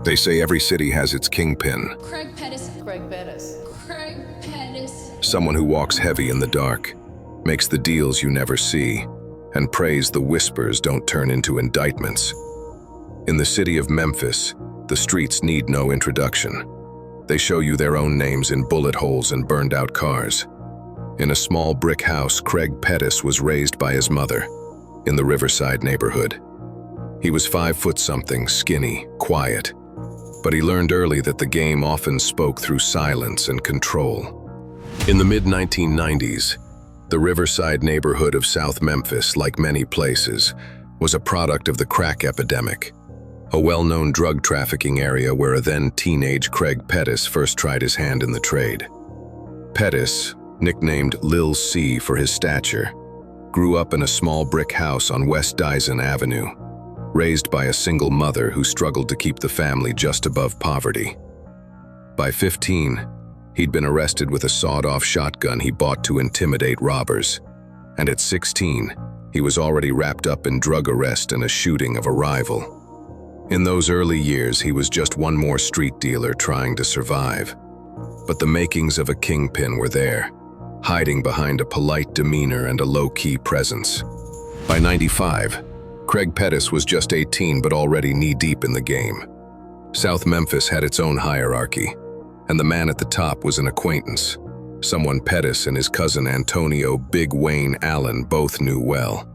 They say every city has its kingpin, Craig Pettis. Craig Pettis. Craig Pettis. someone who walks heavy in the dark, makes the deals you never see, and prays the whispers don't turn into indictments. In the city of Memphis, the streets need no introduction. They show you their own names in bullet holes and burned-out cars. In a small brick house, Craig Pettis was raised by his mother, in the Riverside neighborhood. He was 5'something, skinny, quiet, but he learned early that the game often spoke through silence and control. In the mid-1990s, the Riverside neighborhood of South Memphis, like many places, was a product of the crack epidemic, a well-known drug trafficking area where a then-teenage Craig Pettis first tried his hand in the trade. Pettis, nicknamed Lil C for his stature, grew up in a small brick house on West Dyson Avenue, raised by a single mother who struggled to keep the family just above poverty. By 15, he'd been arrested with a sawed-off shotgun he bought to intimidate robbers, and at 16, he was already wrapped up in drug arrest and a shooting of a rival. In those early years, he was just one more street dealer trying to survive. But the makings of a kingpin were there, hiding behind a polite demeanor and a low-key presence. By 95, Craig Pettis was just 18 but already knee-deep in the game. South Memphis had its own hierarchy, and the man at the top was an acquaintance, someone Pettis and his cousin Antonio Big Wayne Allen both knew well.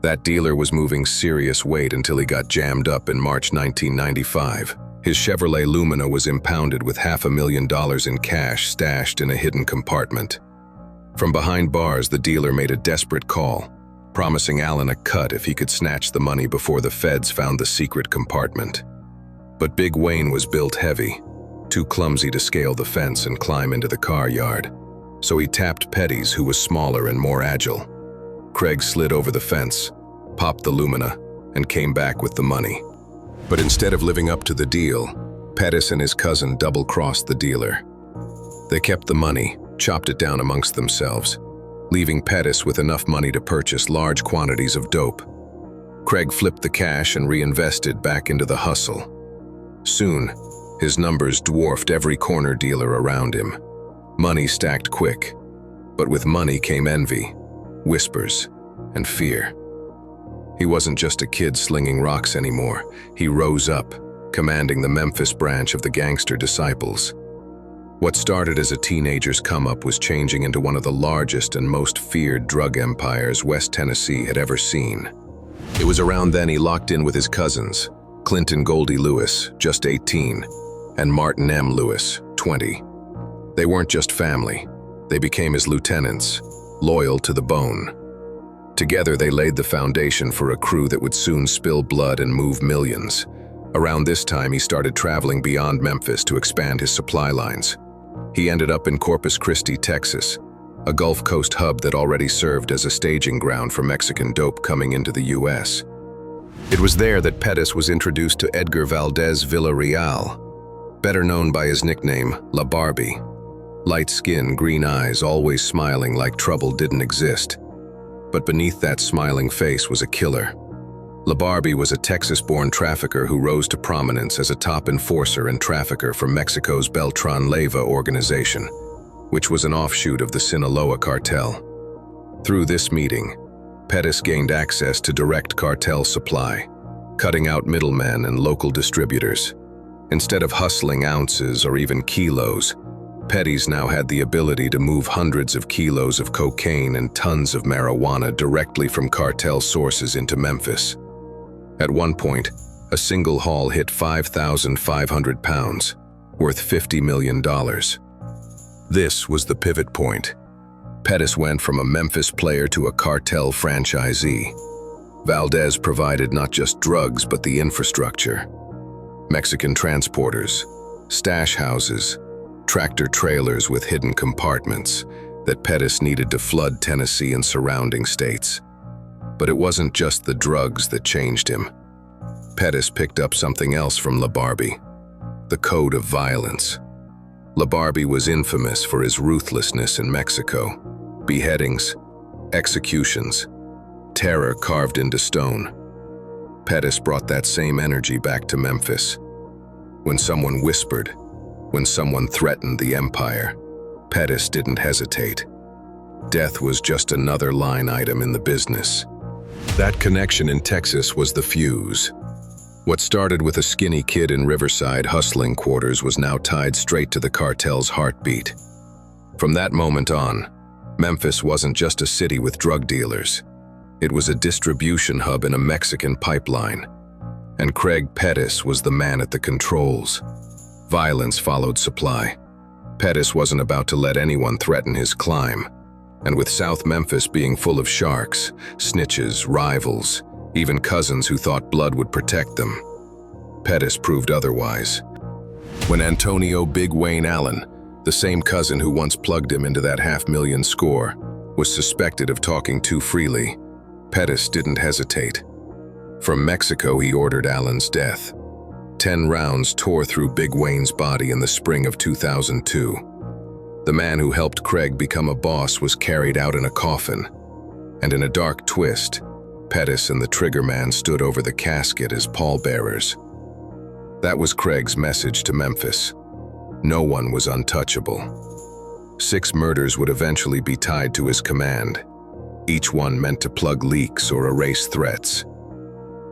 That dealer was moving serious weight until he got jammed up in March 1995. His Chevrolet Lumina was impounded with $500,000 in cash stashed in a hidden compartment. From behind bars, the dealer made a desperate call, promising Allen a cut if he could snatch the money before the feds found the secret compartment. But Big Wayne was built heavy, too clumsy to scale the fence and climb into the car yard, so he tapped Petties, who was smaller and more agile. Craig slid over the fence, popped the Lumina, and came back with the money. But instead of living up to the deal, Pettis and his cousin double-crossed the dealer. They kept the money, chopped it down amongst themselves, leaving Pettis with enough money to purchase large quantities of dope. Craig flipped the cash and reinvested back into the hustle. Soon, his numbers dwarfed every corner dealer around him. Money stacked quick, but with money came envy, whispers, and fear. He wasn't just a kid slinging rocks anymore. He rose up, commanding the Memphis branch of the Gangster Disciples. What started as a teenager's come-up was changing into one of the largest and most feared drug empires West Tennessee had ever seen. It was around then he locked in with his cousins, Clinton Goldie Lewis, just 18, and Martin M. Lewis, 20. They weren't just family. They became his lieutenants, loyal to the bone. Together, they laid the foundation for a crew that would soon spill blood and move millions. Around this time, he started traveling beyond Memphis to expand his supply lines. He ended up in Corpus Christi, Texas, a Gulf Coast hub that already served as a staging ground for Mexican dope coming into the U.S. It was there that Pettis was introduced to Edgar Valdez Villarreal, better known by his nickname, La Barbie. Light skin, green eyes, always smiling like trouble didn't exist. But beneath that smiling face was a killer. La Barbie was a Texas-born trafficker who rose to prominence as a top enforcer and trafficker for Mexico's Beltrán Leyva organization, which was an offshoot of the Sinaloa cartel. Through this meeting, Pettis gained access to direct cartel supply, cutting out middlemen and local distributors. Instead of hustling ounces or even kilos, Pettis now had the ability to move hundreds of kilos of cocaine and tons of marijuana directly from cartel sources into Memphis. At one point, a single haul hit 5,500 pounds, worth $50 million. This was the pivot point. Pettis went from a Memphis player to a cartel franchisee. Valdez provided not just drugs but the infrastructure. Mexican transporters, stash houses, tractor trailers with hidden compartments that Pettis needed to flood Tennessee and surrounding states. But it wasn't just the drugs that changed him. Pettis picked up something else from La Barbie, the code of violence. La Barbie was infamous for his ruthlessness in Mexico. Beheadings, executions, terror carved into stone. Pettis brought that same energy back to Memphis. When someone whispered, when someone threatened the empire, Pettis didn't hesitate. Death was just another line item in the business. That connection in Texas was the fuse. What started with a skinny kid in Riverside hustling quarters was now tied straight to the cartel's heartbeat. From that moment on, Memphis wasn't just a city with drug dealers. It was a distribution hub in a Mexican pipeline. And Craig Pettis was the man at the controls. Violence followed supply. Pettis wasn't about to let anyone threaten his climb. And with South Memphis being full of sharks, snitches, rivals, even cousins who thought blood would protect them, Pettis proved otherwise. When Antonio Big Wayne Allen, the same cousin who once plugged him into that $500,000 score, was suspected of talking too freely, Pettis didn't hesitate. From Mexico, he ordered Allen's death. 10 rounds tore through Big Wayne's body in the spring of 2002. The man who helped Craig become a boss was carried out in a coffin. And in a dark twist, Pettis and the trigger man stood over the casket as pallbearers. That was Craig's message to Memphis. No one was untouchable. 6 murders would eventually be tied to his command, each one meant to plug leaks or erase threats.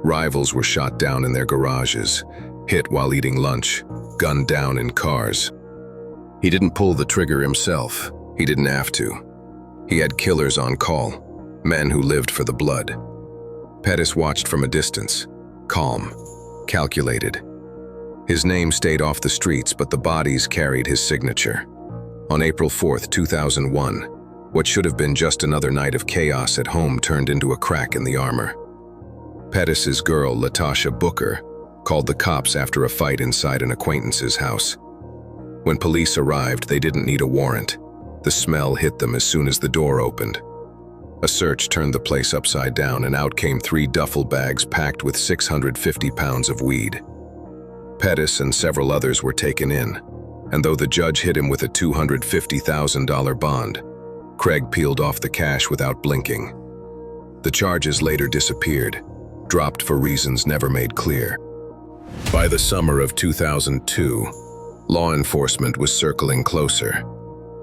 Rivals were shot down in their garages, hit while eating lunch, gunned down in cars. He didn't pull the trigger himself. He didn't have to. He had killers on call, men who lived for the blood. Pettis watched from a distance, calm, calculated. His name stayed off the streets, but the bodies carried his signature. On April 4, 2001, what should have been just another night of chaos at home turned into a crack in the armor. Pettis's girl, Latasha Booker, called the cops after a fight inside an acquaintance's house. When police arrived, they didn't need a warrant. The smell hit them as soon as the door opened. A search turned the place upside down, and out came 3 duffel bags packed with 650 pounds of weed. Pettis and several others were taken in, and though the judge hit him with a $250,000 bond, Craig peeled off the cash without blinking. The charges later disappeared, dropped for reasons never made clear. By the summer of 2002, law enforcement was circling closer.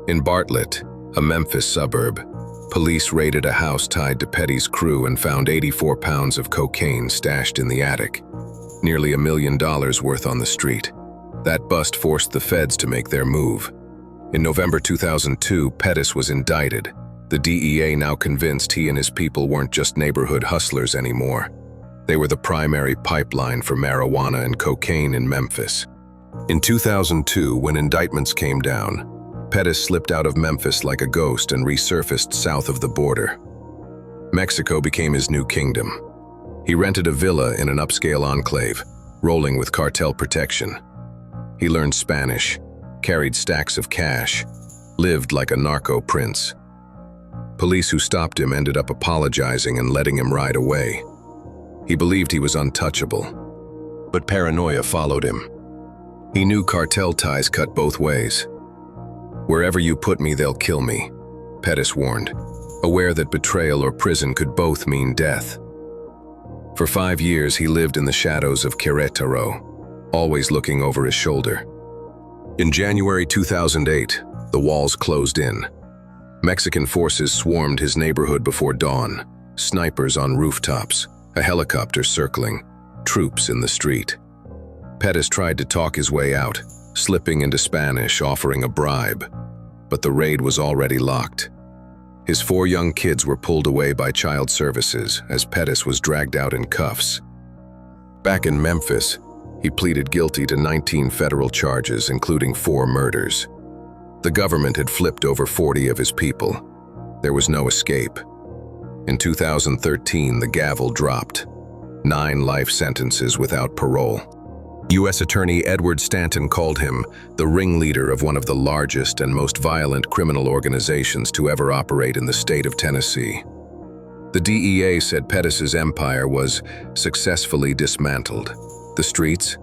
In Bartlett, a Memphis suburb, police raided a house tied to Pettis' crew and found 84 pounds of cocaine stashed in the attic, nearly $1 million worth on the street. That bust forced the feds to make their move. In November 2002, Pettis was indicted. The DEA now convinced he and his people weren't just neighborhood hustlers anymore. They were the primary pipeline for marijuana and cocaine in Memphis. In 2002, when indictments came down, Pettis slipped out of Memphis like a ghost and resurfaced south of the border. Mexico became his new kingdom. He rented a villa in an upscale enclave, rolling with cartel protection. He learned Spanish, carried stacks of cash, lived like a narco prince. Police who stopped him ended up apologizing and letting him ride away. He believed he was untouchable, but paranoia followed him. He knew cartel ties cut both ways. "Wherever you put me, they'll kill me," Pettis warned, aware that betrayal or prison could both mean death. For 5 years, he lived in the shadows of Querétaro, always looking over his shoulder. In January 2008, the walls closed in. Mexican forces swarmed his neighborhood before dawn, snipers on rooftops, a helicopter circling, troops in the street. Pettis tried to talk his way out, slipping into Spanish, offering a bribe, but the raid was already locked. His 4 young kids were pulled away by child services as Pettis was dragged out in cuffs. Back in Memphis, he pleaded guilty to 19 federal charges, including 4 murders. The government had flipped over 40 of his people. There was no escape. In 2013, the gavel dropped. 9 life sentences without parole. U.S. Attorney Edward Stanton called him the ringleader of one of the largest and most violent criminal organizations to ever operate in the state of Tennessee. The DEA said Pettis's empire was successfully dismantled. The streets?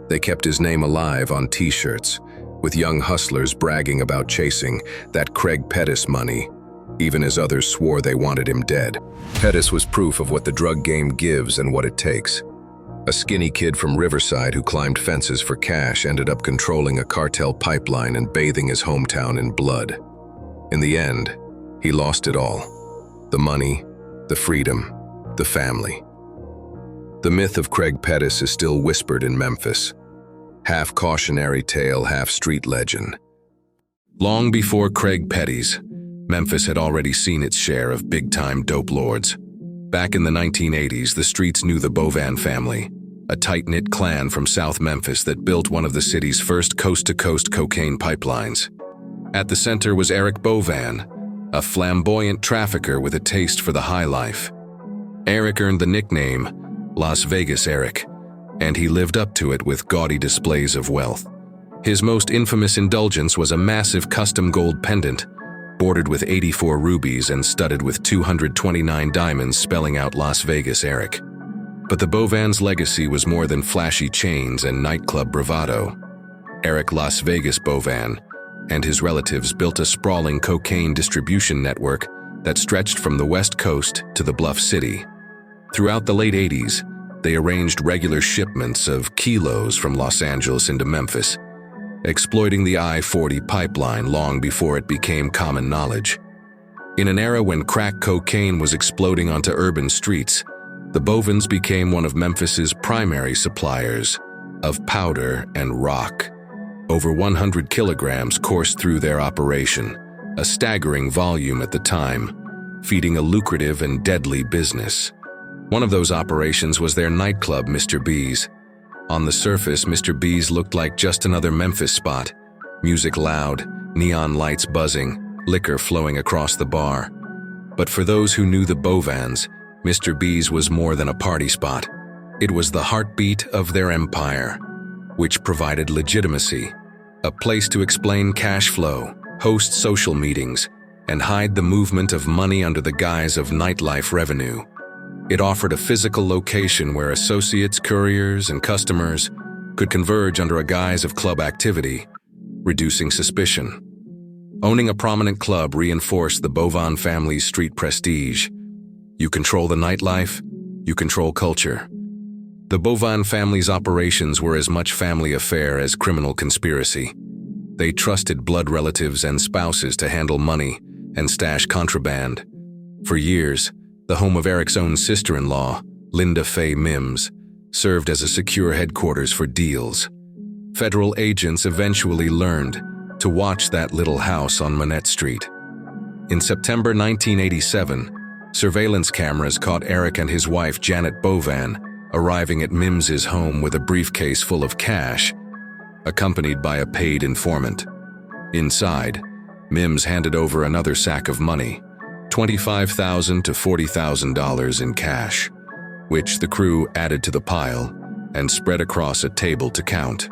They kept his name alive on T-shirts, with young hustlers bragging about chasing that Craig Pettis money, even as others swore they wanted him dead. Pettis was proof of what the drug game gives and what it takes. A skinny kid from Riverside who climbed fences for cash ended up controlling a cartel pipeline and bathing his hometown in blood. In the end, he lost it all. The money, the freedom, the family. The myth of Craig Pettis is still whispered in Memphis. Half cautionary tale, half street legend. Long before Craig Petties, Memphis had already seen its share of big-time dope lords. Back in the 1980s, the streets knew the Bovan Family, a tight-knit clan from South Memphis that built one of the city's first coast-to-coast cocaine pipelines. At the center was Eric Bovan, a flamboyant trafficker with a taste for the high life. Eric earned the nickname Las Vegas Eric, and he lived up to it with gaudy displays of wealth. His most infamous indulgence was a massive custom gold pendant, bordered with 84 rubies and studded with 229 diamonds spelling out Las Vegas Eric. But the Bovans' legacy was more than flashy chains and nightclub bravado. Eric Las Vegas Bovan and his relatives built a sprawling cocaine distribution network that stretched from the West Coast to the Bluff City. Throughout the late 80s, they arranged regular shipments of kilos from Los Angeles into Memphis, exploiting the I-40 pipeline long before it became common knowledge. In an era when crack cocaine was exploding onto urban streets, the Bovans became one of Memphis's primary suppliers of powder and rock. Over 100 kilograms coursed through their operation, a staggering volume at the time, feeding a lucrative and deadly business. One of those operations was their nightclub, Mr. B's. On the surface, Mr. B's looked like just another Memphis spot. Music loud, neon lights buzzing, liquor flowing across the bar. But for those who knew the Bovans, Mr. B's was more than a party spot. It was the heartbeat of their empire, which provided legitimacy, a place to explain cash flow, host social meetings, and hide the movement of money under the guise of nightlife revenue. It offered a physical location where associates, couriers, and customers could converge under a guise of club activity, reducing suspicion. Owning a prominent club reinforced the Bovan family's street prestige. You control the nightlife, you control culture. The Bovan family's operations were as much family affair as criminal conspiracy. They trusted blood relatives and spouses to handle money and stash contraband. For years, the home of Eric's own sister-in-law, Linda Faye Mims, served as a secure headquarters for deals. Federal agents eventually learned to watch that little house on Manette Street. In September 1987, surveillance cameras caught Eric and his wife Janet Bovan arriving at Mims's home with a briefcase full of cash, accompanied by a paid informant. Inside, Mims handed over another sack of money, $25,000 to $40,000 in cash, which the crew added to the pile and spread across a table to count.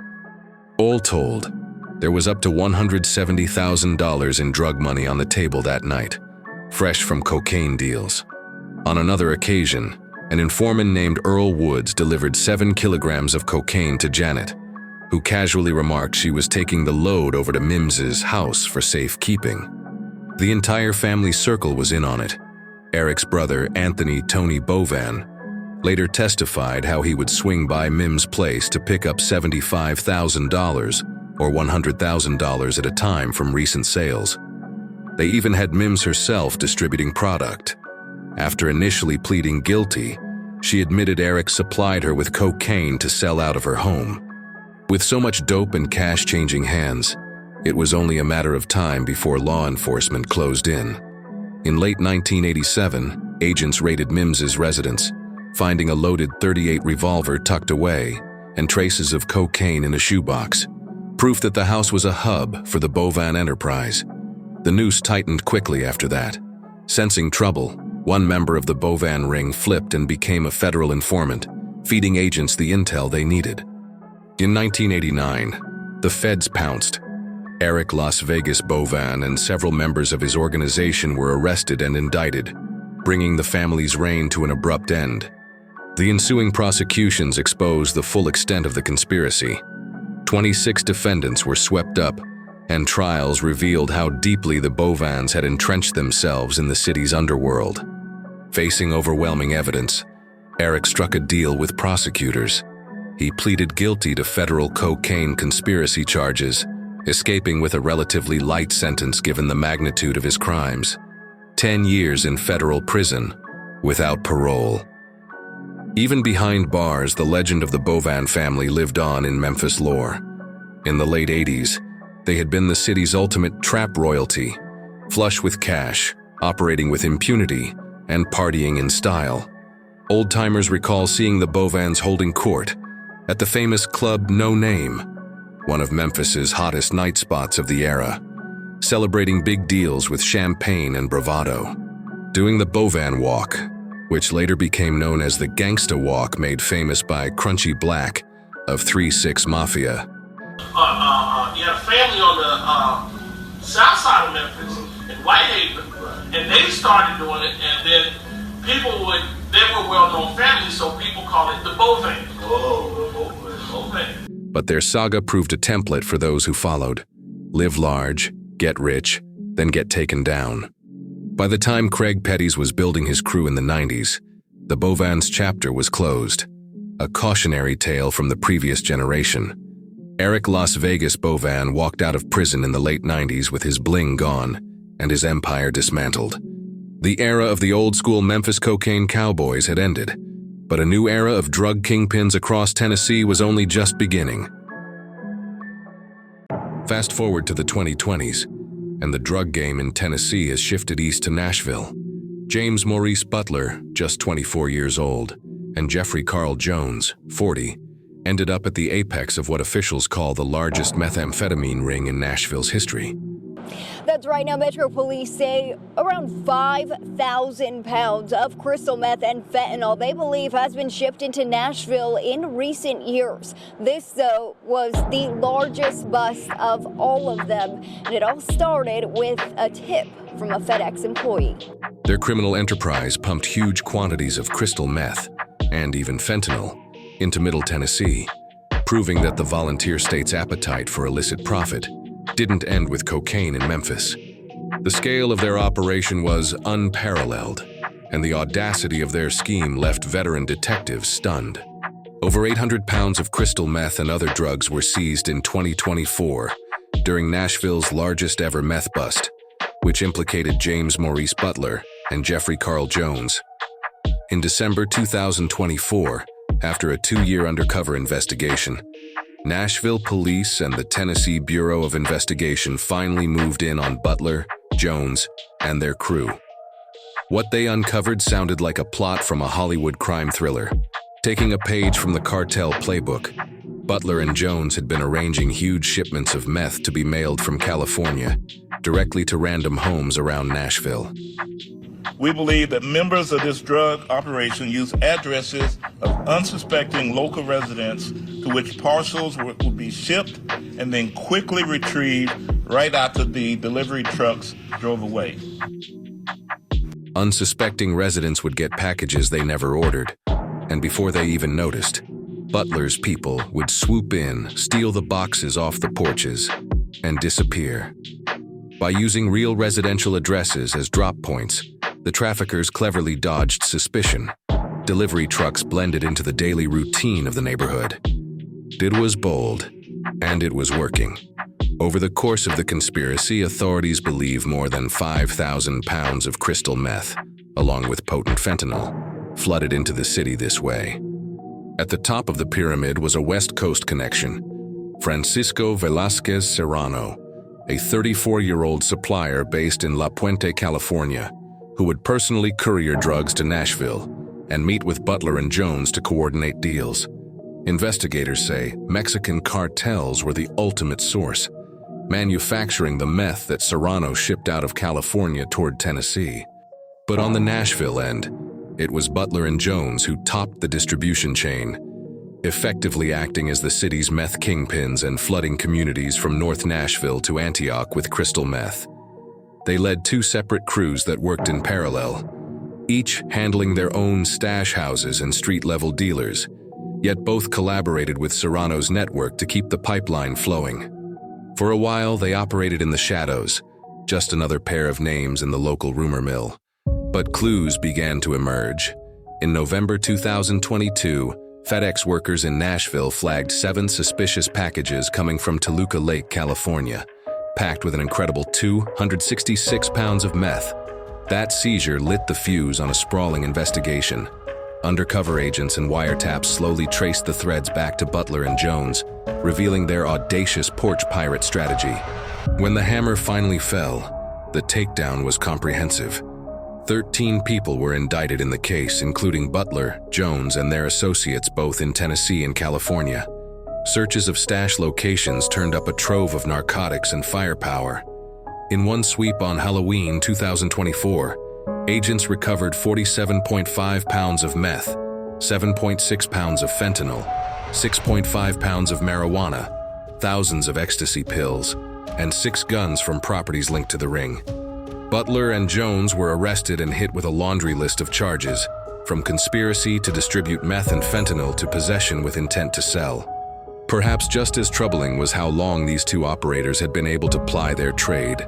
All told, there was up to $170,000 in drug money on the table that night, fresh from cocaine deals. On another occasion, an informant named Earl Woods delivered 7 kilograms of cocaine to Janet, who casually remarked she was taking the load over to Mims's house for safekeeping. The entire family circle was in on it. Eric's brother, Anthony Tony Bovan, later testified how he would swing by Mim's place to pick up $75,000 or $100,000 at a time from recent sales. They even had Mims herself distributing product. After initially pleading guilty, she admitted Eric supplied her with cocaine to sell out of her home. With so much dope and cash changing hands, it was only a matter of time before law enforcement closed in. In late 1987, agents raided Mims's residence, finding a loaded .38 revolver tucked away and traces of cocaine in a shoebox, proof that the house was a hub for the Bovan enterprise. The noose tightened quickly after that. Sensing trouble, one member of the Bovan ring flipped and became a federal informant, feeding agents the intel they needed. In 1989, the feds pounced. Eric Las Vegas Bovan and several members of his organization were arrested and indicted, bringing the family's reign to an abrupt end. The ensuing prosecutions exposed the full extent of the conspiracy. 26 defendants were swept up, and trials revealed how deeply the Bovans had entrenched themselves in the city's underworld. Facing overwhelming evidence, Eric struck a deal with prosecutors. He pleaded guilty to federal cocaine conspiracy charges, escaping with a relatively light sentence given the magnitude of his crimes. 10 years in federal prison, without parole. Even behind bars, the legend of the Bovan family lived on in Memphis lore. In the late 80s, they had been the city's ultimate trap royalty, flush with cash, operating with impunity, and partying in style. Old-timers recall seeing the Bovans holding court at the famous club No Name, one of Memphis's hottest night spots of the era, celebrating big deals with champagne and bravado. Doing the Bovan Walk, which later became known as the Gangsta Walk, made famous by Crunchy Black of 3-6 Mafia. You had a family on the south side of Memphis in Whitehaven, and they started doing it, and then they were a well-known family, so people call it the Bovan. Bovan. But their saga proved a template for those who followed. Live large, get rich, then get taken down. By the time Craig Petties was building his crew in the 90s, the Bovans chapter was closed, a cautionary tale from the previous generation. Eric Las Vegas Bovan walked out of prison in the late 90s with his bling gone and his empire dismantled. The era of the old-school Memphis cocaine cowboys had ended, but a new era of drug kingpins across Tennessee was only just beginning. Fast forward to the 2020s, and the drug game in Tennessee has shifted east to Nashville. James Maurice Butler, just 24 years old, and Jeffrey Carl Jones, 40, ended up at the apex of what officials call the largest methamphetamine ring in Nashville's history. That's right. Now, Metro Police say around 5,000 pounds of crystal meth and fentanyl they believe has been shipped into Nashville in recent years. This, though, was the largest bust of all of them, and it all started with a tip from a FedEx employee. Their criminal enterprise pumped huge quantities of crystal meth, and even fentanyl, into Middle Tennessee, proving that the volunteer state's appetite for illicit profit didn't end with cocaine in Memphis. The scale of their operation was unparalleled, and the audacity of their scheme left veteran detectives stunned. Over 800 pounds of crystal meth and other drugs were seized in 2024 during Nashville's largest ever meth bust, which implicated James Maurice Butler and Jeffrey Carl Jones. In December 2024, after a 2-year undercover investigation, Nashville Police and the Tennessee Bureau of Investigation finally moved in on Butler, Jones, and their crew. What they uncovered sounded like a plot from a Hollywood crime thriller. Taking a page from the Cartel playbook, Butler and Jones had been arranging huge shipments of meth to be mailed from California directly to random homes around Nashville. We believe that members of this drug operation use addresses of unsuspecting local residents to which parcels would be shipped and then quickly retrieved right after the delivery trucks drove away. Unsuspecting residents would get packages they never ordered, and before they even noticed, Butler's people would swoop in, steal the boxes off the porches, and disappear. By using real residential addresses as drop points, the traffickers cleverly dodged suspicion. Delivery trucks blended into the daily routine of the neighborhood. It was bold, and it was working. Over the course of the conspiracy, authorities believe more than 5,000 pounds of crystal meth, along with potent fentanyl, flooded into the city this way. At the top of the pyramid was a West Coast connection, Francisco Velázquez Serrano, a 34-year-old supplier based in La Puente, California, who would personally courier drugs to Nashville and meet with Butler and Jones to coordinate deals. Investigators say Mexican cartels were the ultimate source, manufacturing the meth that Serrano shipped out of California toward Tennessee. But on the Nashville end, it was Butler and Jones who topped the distribution chain, effectively acting as the city's meth kingpins and flooding communities from North Nashville to Antioch with crystal meth. They led 2 separate crews that worked in parallel, each handling their own stash houses and street-level dealers, yet both collaborated with Serrano's network to keep the pipeline flowing. For a while, they operated in the shadows, just another pair of names in the local rumor mill. But clues began to emerge. In November 2022, FedEx workers in Nashville flagged 7 suspicious packages coming from Toluca Lake, California, packed with an incredible 266 pounds of meth. That seizure lit the fuse on a sprawling investigation. Undercover agents and wiretaps slowly traced the threads back to Butler and Jones, revealing their audacious porch pirate strategy. When the hammer finally fell, the takedown was comprehensive. 13 people were indicted in the case, including Butler, Jones, and their associates both in Tennessee and California. Searches of stash locations turned up a trove of narcotics and firepower. In one sweep on Halloween 2024, agents recovered 47.5 pounds of meth, 7.6 pounds of fentanyl, 6.5 pounds of marijuana, thousands of ecstasy pills, and 6 guns from properties linked to the ring. Butler and Jones were arrested and hit with a laundry list of charges, from conspiracy to distribute meth and fentanyl to possession with intent to sell. Perhaps just as troubling was how long these two operators had been able to ply their trade,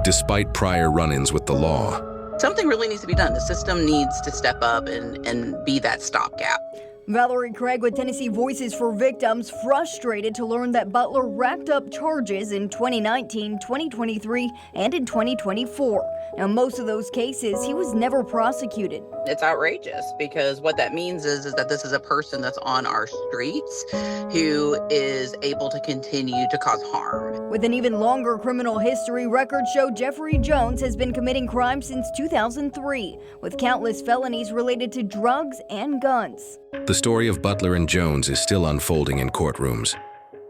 despite prior run-ins with the law. Something really needs to be done. The system needs to step up and be that stopgap. Valerie Craig with Tennessee Voices for Victims, frustrated to learn that Butler racked up charges in 2019, 2023, and in 2024. Now, most of those cases, he was never prosecuted. It's outrageous because what that means is that this is a person that's on our streets who is able to continue to cause harm. With an even longer criminal history, records show Jeffrey Jones has been committing crime since 2003, with countless felonies related to drugs and guns. The story of Butler and Jones is still unfolding in courtrooms,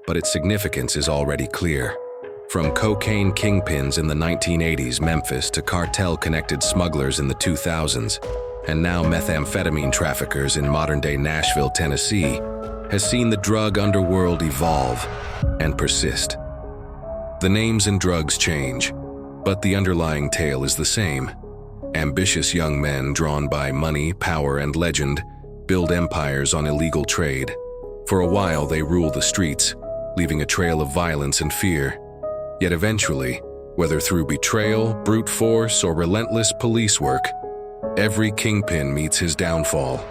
but its significance is already clear. From cocaine kingpins in the 1980s Memphis to cartel-connected smugglers in the 2000s, and now methamphetamine traffickers in modern-day Nashville, Tennessee, has seen the drug underworld evolve and persist. The names and drugs change, but the underlying tale is the same. Ambitious young men drawn by money, power, and legend build empires on illegal trade. For a while, they rule the streets, leaving a trail of violence and fear. Yet eventually, whether through betrayal, brute force, or relentless police work, every kingpin meets his downfall.